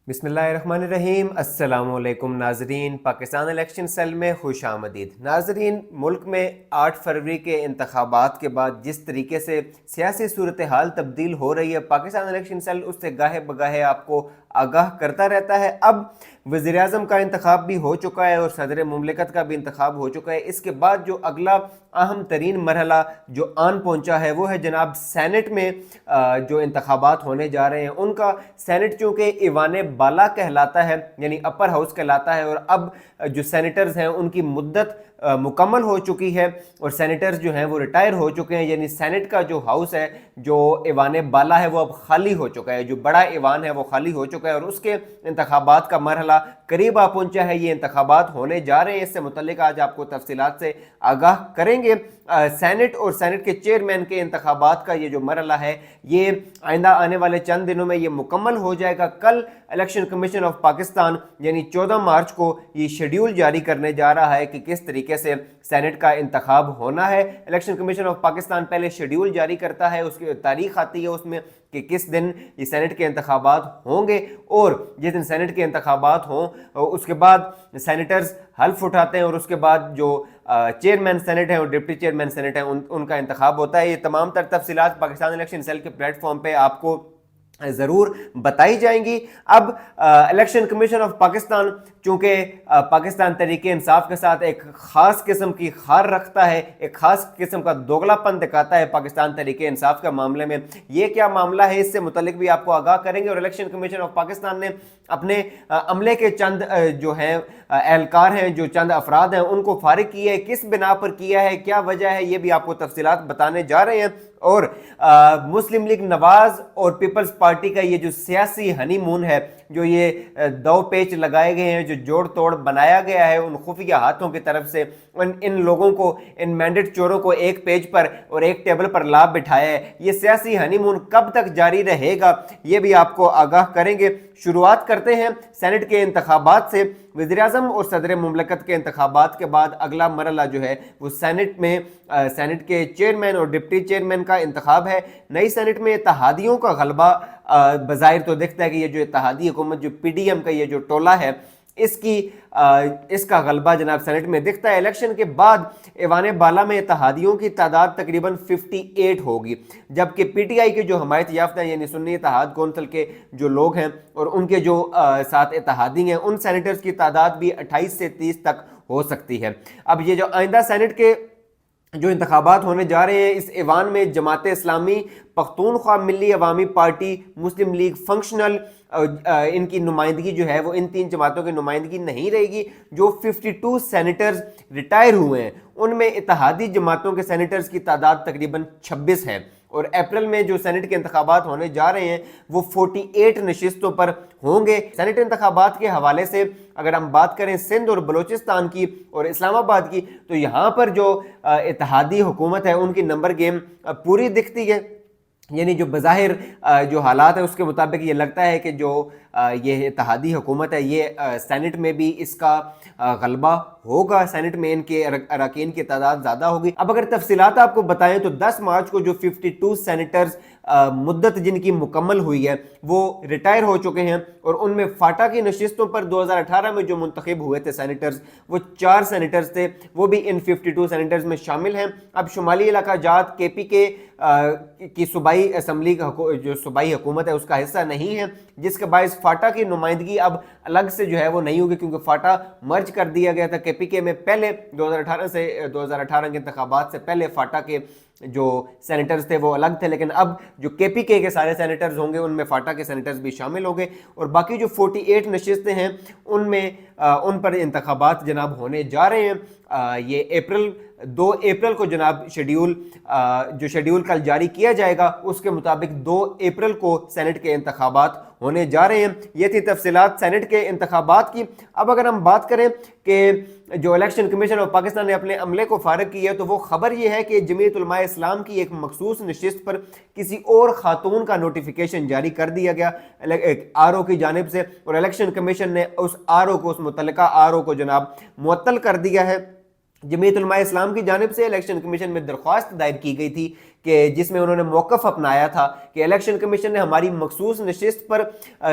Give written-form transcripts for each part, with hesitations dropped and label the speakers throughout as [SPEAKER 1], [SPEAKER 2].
[SPEAKER 1] بسم اللہ الرحمن الرحیم۔ السلام علیکم ناظرین، پاکستان الیکشن سیل میں خوش آمدید۔ ناظرین، ملک میں 8 فروری کے انتخابات کے بعد جس طریقے سے سیاسی صورتحال تبدیل ہو رہی ہے، پاکستان الیکشن سیل اس سے گاہے بگاہے آپ کو آگاہ کرتا رہتا ہے۔ اب وزیر اعظم کا انتخاب بھی ہو چکا ہے اور صدر مملکت کا بھی انتخاب ہو چکا ہے۔ اس کے بعد جو اگلا اہم ترین مرحلہ جو آن پہنچا ہے وہ ہے جناب سینٹ میں جو انتخابات ہونے جا رہے ہیں ان کا۔ سینٹ چونکہ ایوان بالا کہلاتا ہے، یعنی اپر ہاؤس کہلاتا ہے، اور اب جو سینیٹرز ہیں ان کی مدت مکمل ہو چکی ہے اور سینیٹرز جو ہیں وہ ریٹائر ہو چکے ہیں، یعنی سینٹ کا جو ہاؤس ہے، جو ایوان بالا ہے، وہ اب خالی ہو چکا ہے۔ جو بڑا ایوان ہے وہ خالی ہو چکا ہے اور اس کے انتخابات کا مرحلہ قریب آ پہنچا ہے۔ یہ انتخابات ہونے جا رہے ہیں، اس سے متعلق آج آپ کو تفصیلات سے آگاہ کریں گے۔ سینٹ اور سینٹ کے چیئرمین کے انتخابات کا یہ جو مرحلہ ہے یہ آئندہ آنے والے چند دنوں میں یہ مکمل ہو جائے گا۔ کل الیکشن کمیشن آف پاکستان یعنی 14 مارچ کو یہ شیڈیول جاری کرنے جا رہا ہے کہ کس طریقے سے سینٹ کا انتخاب ہونا ہے۔ الیکشن کمیشن آف پاکستان پہلے شیڈیول جاری کرتا ہے، اس کی تاریخ آتی ہے اس میں کہ کس دن یہ سینٹ کے انتخابات ہوں گے، اور جس دن سینٹ کے انتخابات ہوں اس کے بعد سینیٹرز حلف اٹھاتے ہیں اور اس کے بعد جو چیئرمین سینٹ ہیں اور ڈپٹی چیئرمین سینٹ ہیں ان کا انتخاب ہوتا ہے۔ یہ تمام تر تفصیلات پاکستان الیکشن سیل کے پلیٹ فارم پہ آپ کو ضرور بتائی جائیں گی۔ اب الیکشن کمیشن آف پاکستان چونکہ پاکستان تحریک انصاف کے ساتھ ایک خاص قسم کی خار رکھتا ہے، ایک خاص قسم کا دوغلا پن دکھاتا ہے پاکستان تحریک انصاف کا معاملے میں۔ یہ کیا معاملہ ہے اس سے متعلق بھی آپ کو آگاہ کریں گے، اور الیکشن کمیشن آف پاکستان نے اپنے عملے کے چند جو ہیں اہلکار ہیں، جو چند افراد ہیں، ان کو فارغ کیا ہے، کس بنا پر کیا ہے، کیا وجہ ہے، یہ بھی آپ کو تفصیلات بتانے جا رہے ہیں۔ اور مسلم لیگ نواز اور پیپلز پارٹی کا یہ جو سیاسی ہنی مون ہے، جو یہ دو پیچ لگائے گئے ہیں، جو جوڑ توڑ بنایا گیا ہے ان خفیہ ہاتھوں کی طرف سے، ان لوگوں کو، ان مینڈیٹ چوروں کو ایک پیج پر اور ایک ٹیبل پر لا بٹھایا ہے، یہ سیاسی ہنی مون کب تک جاری رہے گا یہ بھی آپ کو آگاہ کریں گے۔ شروعات کرتے ہیں سینٹ کے انتخابات سے۔ وزیر اعظم اور صدر مملکت کے انتخابات کے بعد اگلا مرحلہ جو ہے وہ سینٹ میں سینٹ کے چیئرمین اور ڈپٹی چیئرمین کا انتخاب ہے۔ نئی سینٹ میں اتحادیوں کا غلبہ بظاہر تو دکھتا ہے کہ یہ جو اتحادی حکومت، جو پی ڈی ایم کا یہ جو ٹولہ ہے، اس کا غلبہ جناب سینٹ میں دکھتا ہے۔ الیکشن کے بعد ایوان بالا میں اتحادیوں کی تعداد تقریباً 58 ہوگی، جبکہ پی ٹی آئی کے جو حمایت یافتہ یعنی سنی اتحاد کونسل کے جو لوگ ہیں اور ان کے جو ساتھ اتحادی ہیں، ان سینیٹرز کی تعداد بھی 28 سے 30 تک ہو سکتی ہے۔ اب یہ جو آئندہ سینٹ کے جو انتخابات ہونے جا رہے ہیں، اس ایوان میں جماعت اسلامی، پختونخوا ملی عوامی پارٹی، مسلم لیگ فنکشنل، ان کی نمائندگی جو ہے وہ ان 3 جماعتوں کی نمائندگی نہیں رہے گی۔ جو 52 سینیٹرز ریٹائر ہوئے ہیں ان میں اتحادی جماعتوں کے سینیٹرز کی تعداد تقریباً 26 ہے، اور اپریل میں جو سینٹ کے انتخابات ہونے جا رہے ہیں وہ 48 نشستوں پر ہوں گے۔ سینٹ انتخابات کے حوالے سے اگر ہم بات کریں سندھ اور بلوچستان کی اور اسلام آباد کی، تو یہاں پر جو اتحادی حکومت ہے ان کی نمبر گیم پوری دکھتی ہے، یعنی جو بظاہر جو حالات ہیں اس کے مطابق یہ لگتا ہے کہ جو یہ اتحادی حکومت ہے یہ سینٹ میں بھی اس کا غلبہ ہوگا، سینٹ میں ان کے اراکین کی تعداد زیادہ ہوگی۔ اب اگر تفصیلات آپ کو بتائیں تو 10 مارچ کو جو 52 سینیٹرز مدت جن کی مکمل ہوئی ہے وہ ریٹائر ہو چکے ہیں، اور ان میں فاٹا کی نشستوں پر 2018 میں جو منتخب ہوئے تھے سینیٹرز، وہ 4 سینیٹرز تھے، وہ بھی ان 52 سینیٹرز میں شامل ہیں۔ اب شمالی علاقہ جات کے پی کے کی صوبائی اسمبلی جو صوبائی حکومت ہے اس کا حصہ نہیں ہے، جس کے باعث فاٹا کی نمائندگی اب الگ سے جو ہے وہ نہیں ہوگی، کیونکہ فاٹا مرج کر دیا گیا تھا کے پی کے میں۔ پہلے 2018 کے انتخابات سے پہلے فاٹا کے جو سینیٹرز تھے وہ الگ تھے، لیکن اب جو کے پی کے سارے سینیٹرز ہوں گے ان میں فاٹا کے سینیٹرز بھی شامل ہوں گے، اور باقی جو 48 نشستیں ہیں ان میں ان پر انتخابات جناب ہونے جا رہے ہیں۔ یہ 2 اپریل کو جناب شیڈیول کل جاری کیا جائے گا، اس کے مطابق 2 اپریل کو سینٹ کے انتخابات ہونے جا رہے ہیں۔ یہ تھی تفصیلات سینٹ کے انتخابات کی۔ اب اگر ہم بات کریں کہ جو الیکشن کمیشن آف پاکستان نے اپنے عملے کو فارغ کیا ہے، تو وہ خبر یہ ہے کہ جمعیت علماء اسلام کی ایک مخصوص نشست پر کسی اور خاتون کا نوٹیفیکیشن جاری کر دیا گیا آر او کی جانب سے، اور الیکشن کمیشن نے اس آر او کو، اس متعلقہ آر او کو جناب معطل کر دیا ہے۔ جمعیت علماء اسلام کی جانب سے الیکشن کمیشن میں درخواست دائر کی گئی تھی کہ جس میں انہوں نے موقف اپنایا تھا کہ الیکشن کمیشن نے ہماری مخصوص نشست پر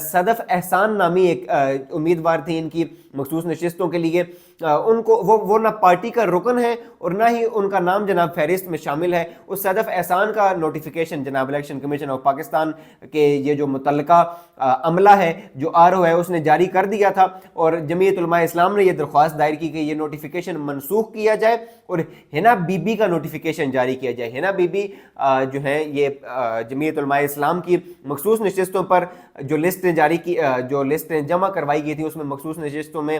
[SPEAKER 1] صدف احسان نامی ایک امیدوار تھی ان کی مخصوص نشستوں کے لیے، ان کو وہ نہ پارٹی کا رکن ہے اور نہ ہی ان کا نام جناب فہرست میں شامل ہے۔ اس صدف احسان کا نوٹیفیکیشن جناب الیکشن کمیشن آف پاکستان کے یہ جو متعلقہ عملہ ہے جو RO ہے اس نے جاری کر دیا تھا، اور جمعیت علماء اسلام نے یہ درخواست دائر کی کہ یہ نوٹیفیکیشن منسوخ کیا جائے اور ہنا بی بی کا نوٹیفیکیشن جاری کیا جائے۔ ہنا بی بی جو ہے یہ جمعیت علماء اسلام کی مخصوص نشستوں پر جو لسٹیں جاری کی، جو لسٹیں جمع کروائی گئی تھی اس میں مخصوص نشستوں میں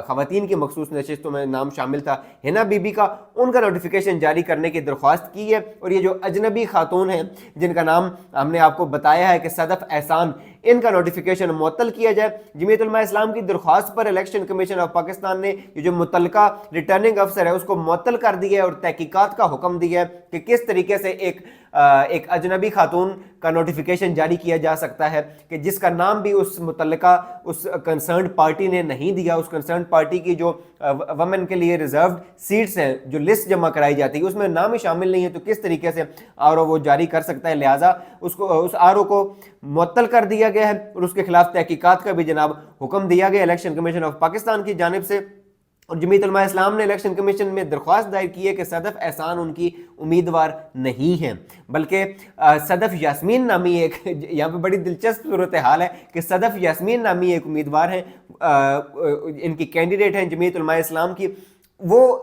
[SPEAKER 1] خواتین کی مخصوص نشستوں میں نام شامل تھا ہنا بی بی کا، ان کا نوٹیفیکیشن جاری کرنے کی درخواست کی ہے۔ اور یہ جو اجنبی خاتون ہیں جن کا نام ہم نے آپ کو بتایا ہے کہ صدف احسان، ان کا نوٹیفیکیشن معطل کیا جائے۔ جمعیت علماء اسلام کی درخواست پر الیکشن کمیشن آف پاکستان نے یہ جو متعلقہ ریٹرننگ افسر ہے اس کو معطل کر دیا ہے اور تحقیقات کا حکم دیا ہے کہ کس طریقے سے ایک اجنبی خاتون کا نوٹیفیکیشن جاری کیا جا سکتا ہے کہ جس کا نام بھی اس متعلقہ اس کنسرنڈ پارٹی نے نہیں دیا۔ اس کنسرنڈ پارٹی کی جو ومن کے لیے ریزروڈ سیٹس ہیں جو لسٹ جمع کرائی جاتی ہے اس میں نام ہی شامل نہیں ہے، تو کس طریقے سے RO وہ جاری کر سکتا ہے؟ لہٰذا اس RO کو معطل کر دیا گیا ہے اور اس کے خلاف تحقیقات کا بھی جناب حکم دیا گیا الیکشن کمیشن آف پاکستان کی جانب سے۔ اور جمعیت علماء اسلام نے الیکشن کمیشن میں درخواست دائر کی ہے کہ صدف احسان ان کی امیدوار نہیں ہیں، بلکہ صدف یاسمین نامی ایک، یہاں پہ بڑی دلچسپ صورتحال ہے کہ صدف یاسمین نامی ایک امیدوار ہیں، ان کی کینڈیڈیٹ ہیں جمعیت علماء اسلام کی، وہ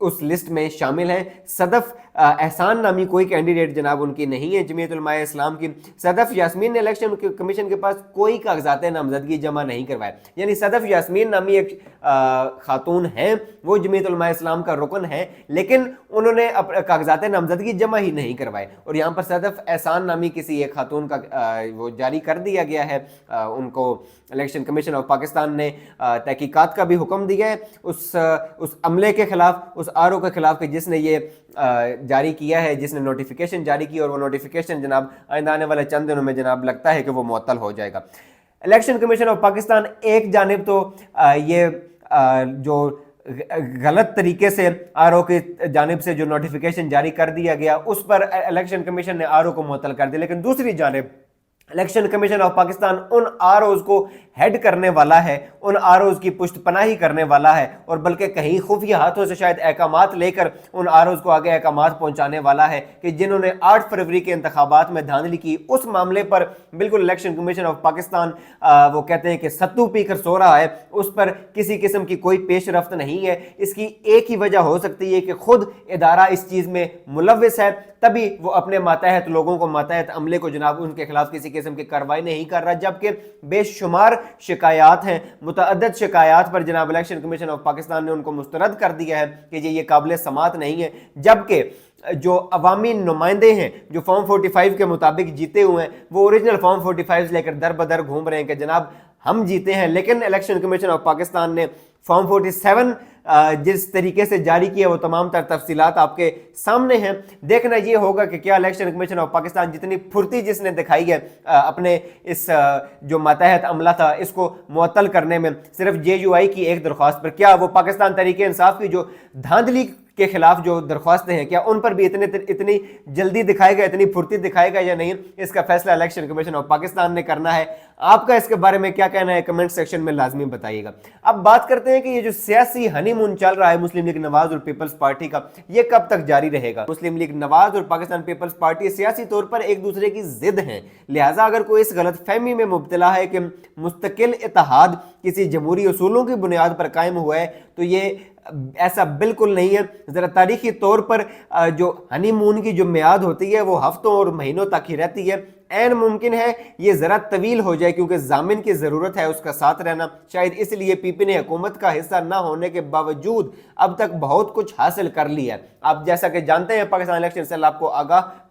[SPEAKER 1] اس لسٹ میں شامل ہیں۔ صدف احسان نامی کوئی کینڈیڈیٹ جناب ان کی نہیں ہے جمعیت علماء اسلام کی۔ صدف یاسمین نے الیکشن کمیشن کے پاس کوئی کاغذات نامزدگی جمع نہیں کروائے، یعنی صدف یاسمین نامی ایک خاتون ہیں، وہ جمعیت علماء اسلام کا رکن ہے، لیکن انہوں نے کاغذات نامزدگی جمع ہی نہیں کروائے، اور یہاں پر صدف احسان نامی کسی ایک خاتون کا وہ جاری کر دیا گیا ہے۔ ان کو الیکشن کمیشن آف پاکستان نے تحقیقات کا بھی حکم دیا ہے اس عملے کے خلاف، اس RO کے خلاف کہ جس نے یہ جاری کیا ہے، جس نے نوٹیفیکیشن جاری کی، اور وہ نوٹیفیکیشن جناب آئندہ آنے والے چند دنوں میں جناب لگتا ہے کہ وہ معطل ہو جائے گا۔ الیکشن کمیشن آف پاکستان ایک جانب تو یہ جو غلط طریقے سے RO کی جانب سے جو نوٹیفیکیشن جاری کر دیا گیا اس پر الیکشن کمیشن نے RO کو معطل کر دیا، لیکن دوسری جانب election commission of Pakistan in ROs کو ہیڈ کرنے والا ہے، ان ROs کی پشت پناہی کرنے والا ہے، اور بلکہ کہیں خفیہ ہاتھوں سے شاید احکامات لے کر ان ROs کو آگے احکامات پہنچانے والا ہے کہ جنہوں نے 8 فروری کے انتخابات میں دھاندلی کی اس معاملے پر بالکل الیکشن کمیشن آف پاکستان وہ کہتے ہیں کہ ستو پی کر سو رہا ہے، اس پر کسی قسم کی کوئی پیش رفت نہیں ہے۔ اس کی ایک ہی وجہ ہو سکتی ہے کہ خود ادارہ اس چیز میں ملوث ہے، تبھی وہ اپنے ماتحت لوگوں کو، ماتحت عملے کو جناب ان کے خلاف کسی قسم کی کارروائی نہیں کر رہا، جبکہ بے شمار شکایات ہیں، متعدد شکایات پر جناب الیکشن کمیشن آف پاکستان نے ان کو مسترد کر دیا ہے کہ یہ قابل سماعت نہیں ہے، جبکہ جو عوامی نمائندے ہیں جو فارم 45 کے مطابق جیتے ہوئے ہیں وہ اوریجنل فارم 45 لے کر در بدر گھوم رہے ہیں کہ جناب ہم جیتے ہیں، لیکن الیکشن کمیشن آف پاکستان نے فارم 47 جس طریقے سے جاری کیا وہ تمام تر تفصیلات آپ کے سامنے ہیں۔ دیکھنا یہ ہوگا کہ کیا الیکشن کمیشن آف پاکستان جتنی پھرتی جس نے دکھائی ہے اپنے اس جو ماتحت عملہ تھا اس کو معطل کرنے میں، صرف JUI کی ایک درخواست پر، کیا وہ پاکستان تحریک انصاف کی جو دھاندلی کے خلاف جو درخواستیں ہیں کیا ان پر بھی اتنی جلدی دکھائے گا، اتنی پھرتی دکھائے گا یا نہیں؟ اس کا فیصلہ الیکشن کمیشن آف پاکستان نے کرنا ہے۔ آپ کا اس کے بارے میں کیا کہنا ہے کمنٹ سیکشن میں لازمی بتائیے گا۔ اب بات کرتے ہیں کہ یہ جو سیاسی ہنی مون چل رہا ہے مسلم لیگ نواز اور پیپلز پارٹی کا، یہ کب تک جاری رہے گا؟ مسلم لیگ نواز اور پاکستان پیپلز پارٹی سیاسی طور پر ایک دوسرے کی ضد ہیں، لہٰذا اگر کوئی اس غلط فہمی میں مبتلا ہے کہ مستقل اتحاد کسی جمہوری اصولوں کی بنیاد پر قائم ہوا ہے تو یہ ایسا بالکل نہیں ہے۔ ذرا تاریخی طور پر جو ہنی مون کی جو میعاد ہوتی ہے وہ ہفتوں اور مہینوں تک ہی رہتی ہے، این ممکن ہے یہ ذرا طویل ہو جائے کیونکہ ضامن کی ضرورت ہے اس کا ساتھ رہنا، شاید اس لیے پی پی نے حکومت کا حصہ نہ ہونے کے باوجود اب تک بہت کچھ حاصل کر لیا ہے۔ آپ جیسا کہ جانتے ہیں پاکستان الیکشن سیل آپ کو آگاہ